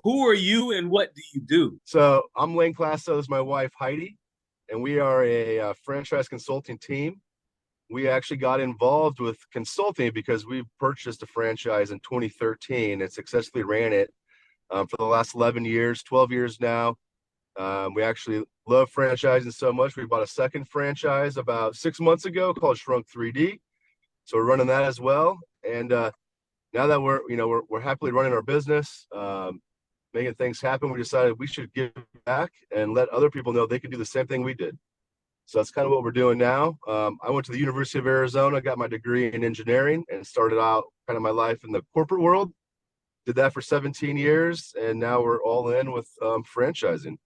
Who are you and what do you do? So I'm Lane Klastow, this is my wife Heidi, and we are a franchise consulting team. We actually got involved with consulting because we purchased a franchise in 2013 and successfully ran it for the last 11 years, 12 years now. We actually love franchising so much. We bought a second franchise about 6 months ago called Shrunk 3D. So we're running that as well. And now that we're happily running our business, making things happen, we decided we should give back and let other people know they can do the same thing we did. So that's kind of what we're doing now. I went to the University of Arizona, got my degree in engineering, and started out kind of my life in the corporate world. Did that for 17 years, and now we're all in with franchising.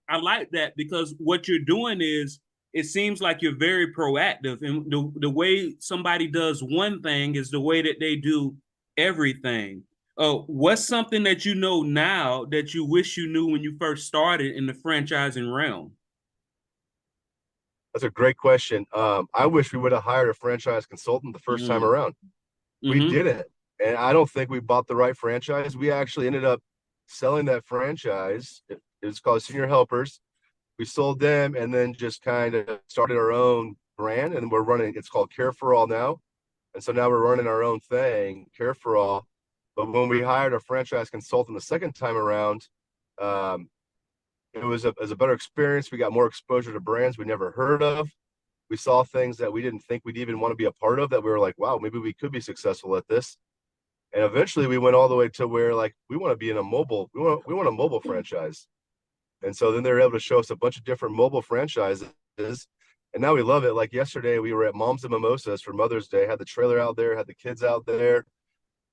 I like that because what you're doing is it seems like you're very proactive. And the way somebody does one thing is the way that they do everything. What's something that you know now that you wish you knew when you first started in the franchising realm? That's a great question. I wish we would have hired a franchise consultant the first time around. We didn't. And I don't think we bought the right franchise. We actually ended up selling that franchise. It was called Senior Helpers. We sold them and then just kind of started our own brand. And we're running, it's called Care for All now. And so now we're running our own thing, Care for All. But when we hired a franchise consultant the second time around, it was a better experience. We got more exposure to brands we never heard of. We saw things that we didn't think we'd even want to be a part of that we were like, wow, maybe we could be successful at this. And eventually we went all the way to where like we want to be in a mobile, we want a mobile franchise. And so then they were able to show us a bunch of different mobile franchises. And now we love it. Like yesterday, we were at Moms and Mimosas for Mother's Day, had the trailer out there, had the kids out there,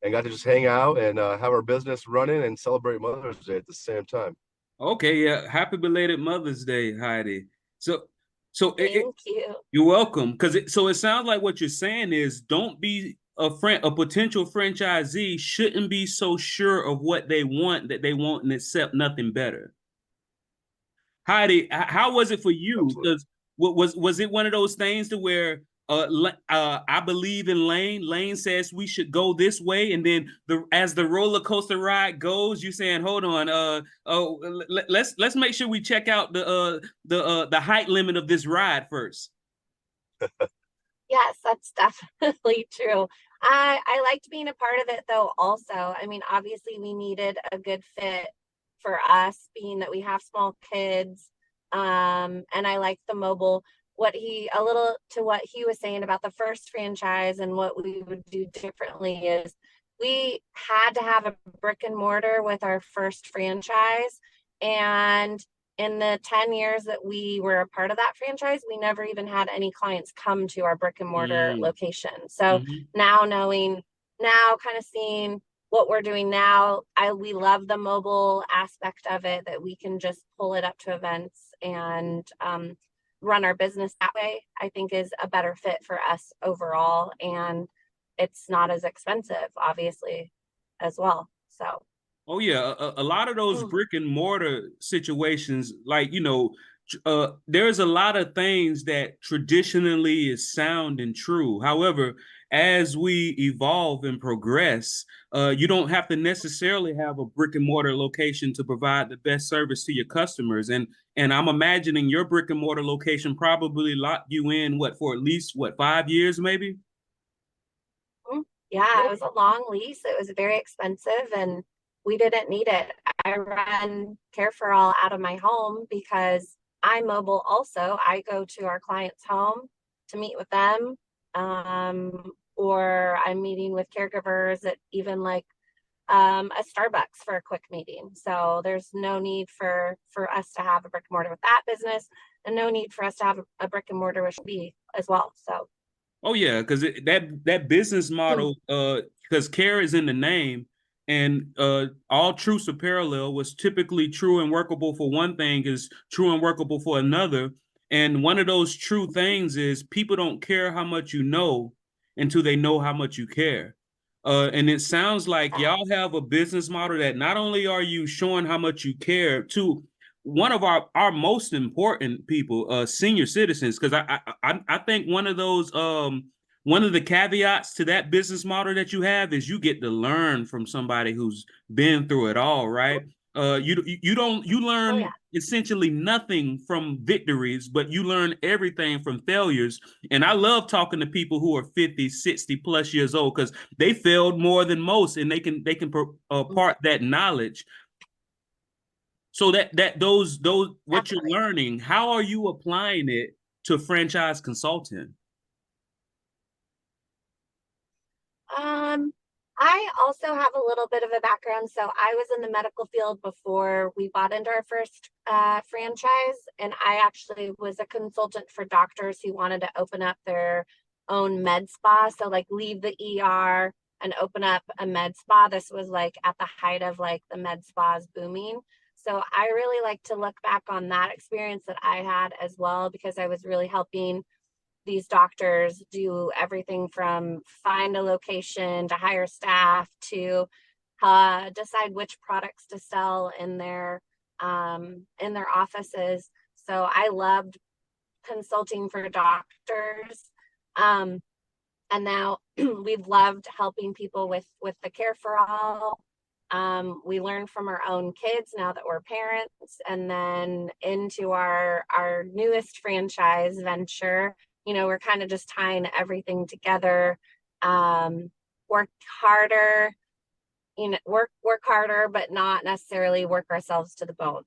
and got to just hang out and have our business running and celebrate Mother's Day at the same time. Okay, yeah. Happy belated Mother's Day, Heidi. Thank you. You're welcome. So it sounds like what you're saying is don't be a potential franchisee shouldn't be so sure of what they want that they want and accept nothing better. Heidi, how was it for you? Because was it one of those things to where I believe in Lane. Lane says we should go this way, and then as the roller coaster ride goes, you saying, "Hold on, let's make sure we check out the height limit of this ride first." Yes, that's definitely true. I liked being a part of it though. Also, I mean, obviously we needed a good fit for us, being that we have small kids, and I like the mobile. What he was saying about the first franchise and what we would do differently is we had to have a brick and mortar with our first franchise. And in the 10 years that we were a part of that franchise, we never even had any clients come to our brick and mortar location. So now kind of seeing what we're doing now, we love the mobile aspect of it, that we can just pull it up to events and run our business that way. I think is a better fit for us overall, and it's not as expensive obviously as well. So oh yeah, a lot of those brick and mortar situations, like there's a lot of things that traditionally is sound and true. However, as we evolve and progress, you don't have to necessarily have a brick and mortar location to provide the best service to your customers. And I'm imagining your brick and mortar location probably locked you in for at least 5 years, maybe? Yeah, it was a long lease. It was very expensive and we didn't need it. I run Care for All out of my home because I'm mobile also. I go to our clients' home to meet with them. Or I'm meeting with caregivers at even like a Starbucks for a quick meeting. So there's no need for us to have a brick and mortar with that business, and no need for us to have a brick and mortar with B as well. So oh yeah, because that business model, because care is in the name, and all truths are parallel. What's typically true and workable for one thing is true and workable for another. And one of those true things is people don't care how much you know until they know how much you care. And it sounds like y'all have a business model that not only are you showing how much you care to one of our most important people, senior citizens, because I think one of the caveats to that business model that you have is you get to learn from somebody who's been through it all, right? You learn Oh yeah. essentially nothing from victories, but you learn everything from failures. And I love talking to people who are 50, 60 plus years old, because they failed more than most, and they can part that knowledge. So those what you're Definitely. learning, how are you applying it to franchise consulting? Um, I also have a little bit of a background. So I was in the medical field before we bought into our first franchise, and I actually was a consultant for doctors who wanted to open up their own med spa. So like leave the ER and open up a med spa. This was like at the height of like the med spas booming. So I really like to look back on that experience that I had as well, because I was really helping these doctors do everything from find a location to hire staff to decide which products to sell in their offices. So I loved consulting for doctors. And now we've loved helping people with the Care for All. We learn from our own kids now that we're parents, and then into our newest franchise venture, we're kind of just tying everything together. Work harder, work harder, but not necessarily work ourselves to the bones.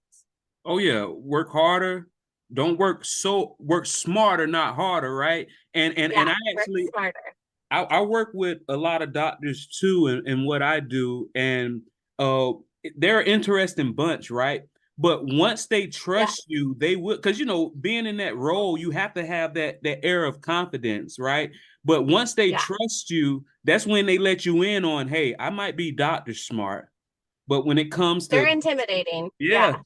Oh yeah, work harder. Don't work smarter, not harder, right? And I Work actually smarter. I work with a lot of doctors too in what I do, and uh they're an interesting bunch, right? But once they Yeah. trust you, they will, because being in that role, you have to have that air of confidence, right? But once they Yeah. trust you, that's when they let you in on, hey, I might be doctor smart, but when it comes They're to, intimidating. yeah,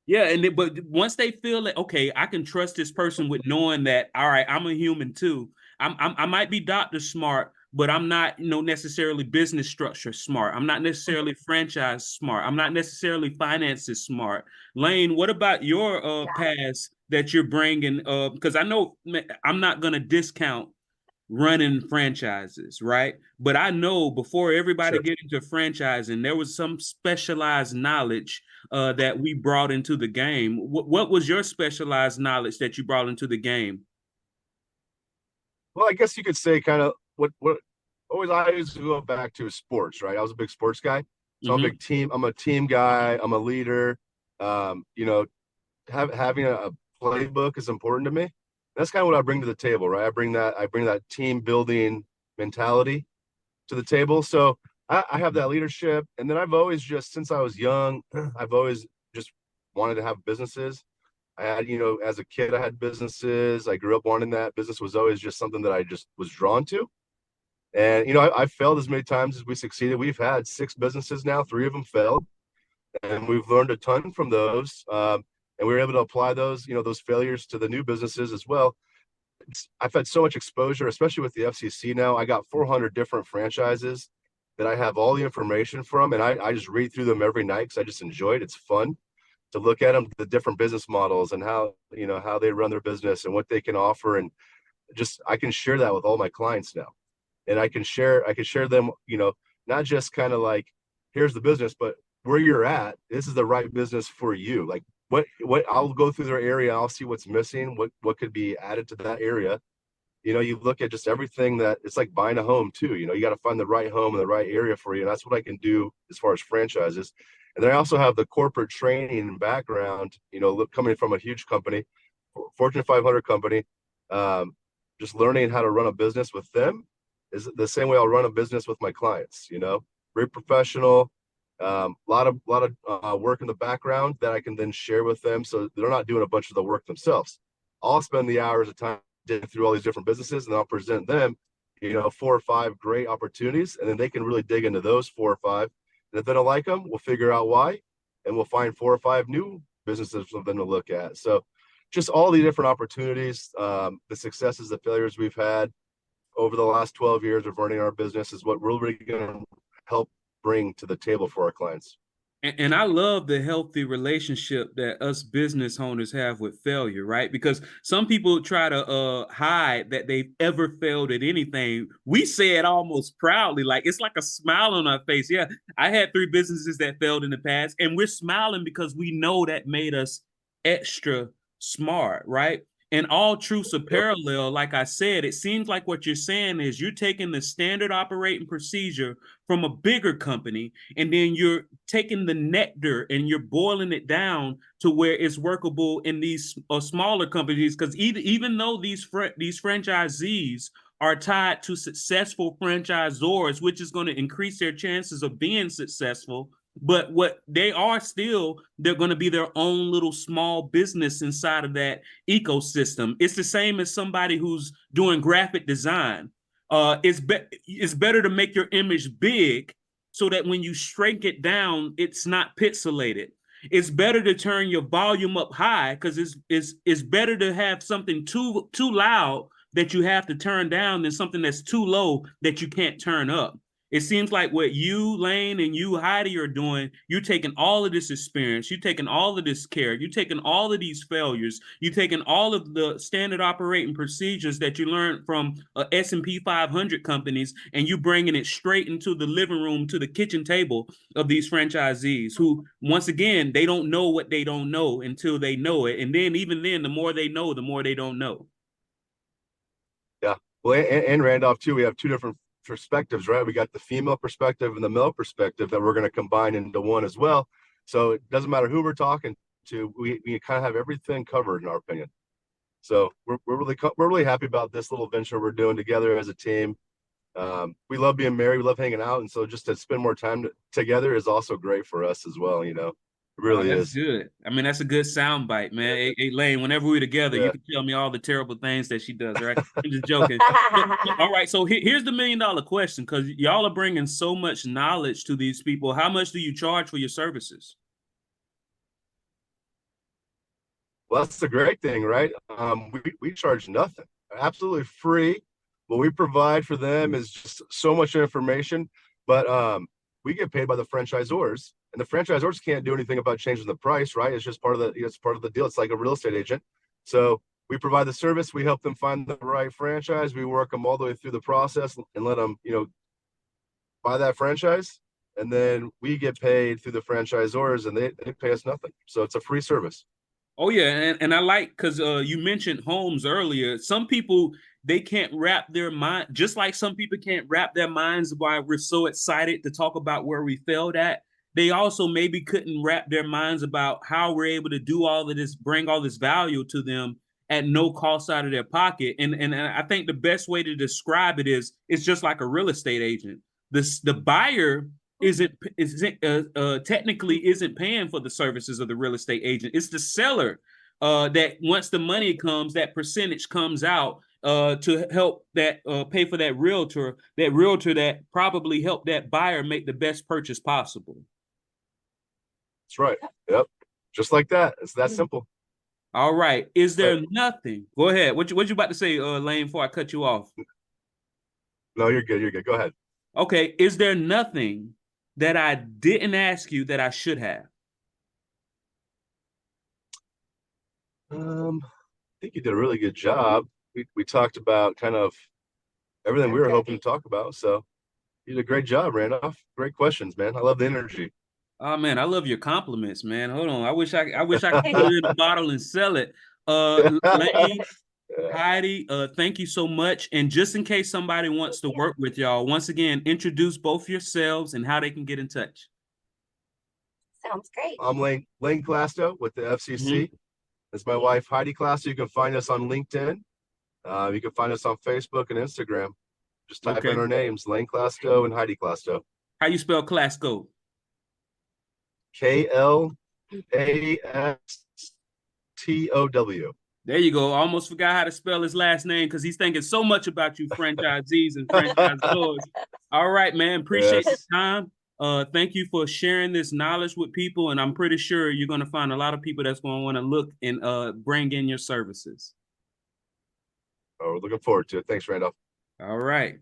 Yeah. yeah, but once they feel that, okay, I can trust this person with knowing that, all right, I'm a human too. I might be doctor smart, but I'm not, necessarily business structure smart. I'm not necessarily franchise smart. I'm not necessarily finances smart. Lane, what about your Yeah. past that you're bringing? Because I know I'm not gonna discount running franchises, right? But I know before everybody Sure. get into franchising, there was some specialized knowledge that we brought into the game. What was your specialized knowledge that you brought into the game? Well, I guess you could say kind of what always I always go back to is sports, right? I was a big sports guy, so I'm a Mm-hmm. big team. I'm a team guy. I'm a leader. Um, you know, having a playbook is important to me. That's kind of what I bring to the table, right? I bring that team building mentality to the table. So I have that leadership, and then I've always just since I was young, I've always just wanted to have businesses. I had, as a kid, I had businesses. I grew up wanting that. Business was always just something that I just was drawn to. And, I failed as many times as we succeeded. We've had 6 businesses now, 3 of them failed, and we've learned a ton from those. And we were able to apply those failures to the new businesses as well. I've had so much exposure, especially with the FCC now. I got 400 different franchises that I have all the information from, and I just read through them every night because I just enjoy it. It's fun to look at them, the different business models and how they run their business and what they can offer. And just, I can share that with all my clients now. And I can share them, not just kind of like, here's the business, but where you're at, this is the right business for you. Like what I'll go through their area, I'll see what's missing, what could be added to that area. You look at just everything that it's like buying a home too. You got to find the right home in the right area for you. And that's what I can do as far as franchises. And then I also have the corporate training and background, coming from a huge company, Fortune 500 company. Just learning how to run a business with them is the same way I'll run a business with my clients. Very professional. Lot of work in the background that I can then share with them, so they're not doing a bunch of the work themselves. I'll spend the hours of time through all these different businesses, and I'll present them, 4 or 5 great opportunities, and then they can really dig into those 4 or 5. And if they don't like them, we'll figure out why, and we'll find 4 or 5 new businesses for them to look at. So just all the different opportunities, the successes, the failures we've had over the last 12 years of running our business is what we're really going to help bring to the table for our clients. And I love the healthy relationship that us business owners have with failure, right? Because some people try to hide that they've ever failed at anything. We say it almost proudly, like it's like a smile on our face. Yeah, I had 3 businesses that failed in the past, and we're smiling because we know that made us extra smart, right? And all truths are parallel. Like I said, it seems like what you're saying is you're taking the standard operating procedure from a bigger company, and then you're taking the nectar and you're boiling it down to where it's workable in these smaller companies. Because even though these franchisees are tied to successful franchisors, which is going to increase their chances of being successful, but what they are still, they're going to be their own little small business inside of that ecosystem. It's the same as somebody who's doing graphic design. It's better to make your image big so that when you shrink it down, it's not pixelated. It's better to turn your volume up high because it's better to have something too loud that you have to turn down than something that's too low that you can't turn up. It seems like what you, Lane, and you, Heidi, are doing, you're taking all of this experience, you're taking all of this care, you're taking all of these failures, you're taking all of the standard operating procedures that you learned from S&P 500 companies, and you bringing it straight into the living room, to the kitchen table of these franchisees who, once again, they don't know what they don't know until they know it. And then even then, the more they know, the more they don't know. Yeah. Well, and Randolph, too, we have 2 different perspectives, right? We got the female perspective and the male perspective that we're going to combine into one as well. So it doesn't matter who we're talking to. We kind of have everything covered in our opinion. So we're really happy about this little venture we're doing together as a team. We love being married. We love hanging out. And so just to spend more time together is also great for us as well. You know, it really that's is. Good. I mean, that's a good sound bite, man. Hey, Lane, whenever we're together, Yeah. you can tell me all the terrible things that she does, right? I'm just joking. All right. So here's the $1 million question, because y'all are bringing so much knowledge to these people. How much do you charge for your services? Well, that's the great thing, right? We charge nothing, absolutely free. What we provide for them is just so much information, but we get paid by the franchisors, and the franchisors can't do anything about changing the price, right? It's just part of the deal. It's like a real estate agent. So we provide the service, we help them find the right franchise, we work them all the way through the process and let them, buy that franchise, and then we get paid through the franchisors, and they pay us nothing. So it's a free service. Oh yeah, and I like, because you mentioned homes earlier. Some people, they can't wrap their mind, just like some people can't wrap their minds why we're so excited to talk about where we failed at. They also maybe couldn't wrap their minds about how we're able to do all of this, bring all this value to them at no cost out of their pocket. And I think the best way to describe it is it's just like a real estate agent. The buyer isn't technically isn't paying for the services of the real estate agent. It's the seller that once the money comes, that percentage comes out to help that pay for that realtor that probably helped that buyer make the best purchase possible. That's right. Yep. Just like that. It's that simple. All right. Is there nothing? Go ahead. What you about to say, Lane, before I cut you off? No, you're good. You're good. Go ahead. Okay. Is there nothing that I didn't ask you that I should have? I think you did a really good job. We talked about kind of everything we were hoping to talk about. So you did a great job, Randolph. Great questions, man. I love the energy. Oh man, I love your compliments, man. Hold on. I wish I could put it in a bottle and sell it. Lane, Heidi, thank you so much. And just in case somebody wants to work with y'all, once again, introduce both yourselves and how they can get in touch. Sounds great. I'm Lane Klastow with the FCC. That's my wife, Heidi Klastow. You can find us on LinkedIn. You can find us on Facebook and Instagram. Just type in our names, Lane Klastow and Heidi Klastow. How you spell Klastow? Klastow. There you go. Almost forgot how to spell his last name because he's thinking so much about you franchisees and franchisors. All right, man. Appreciate the time. Thank you for sharing this knowledge with people, and I'm pretty sure you're going to find a lot of people that's going to want to look and bring in your services. Oh, we're looking forward to it. Thanks, Randolph. All right.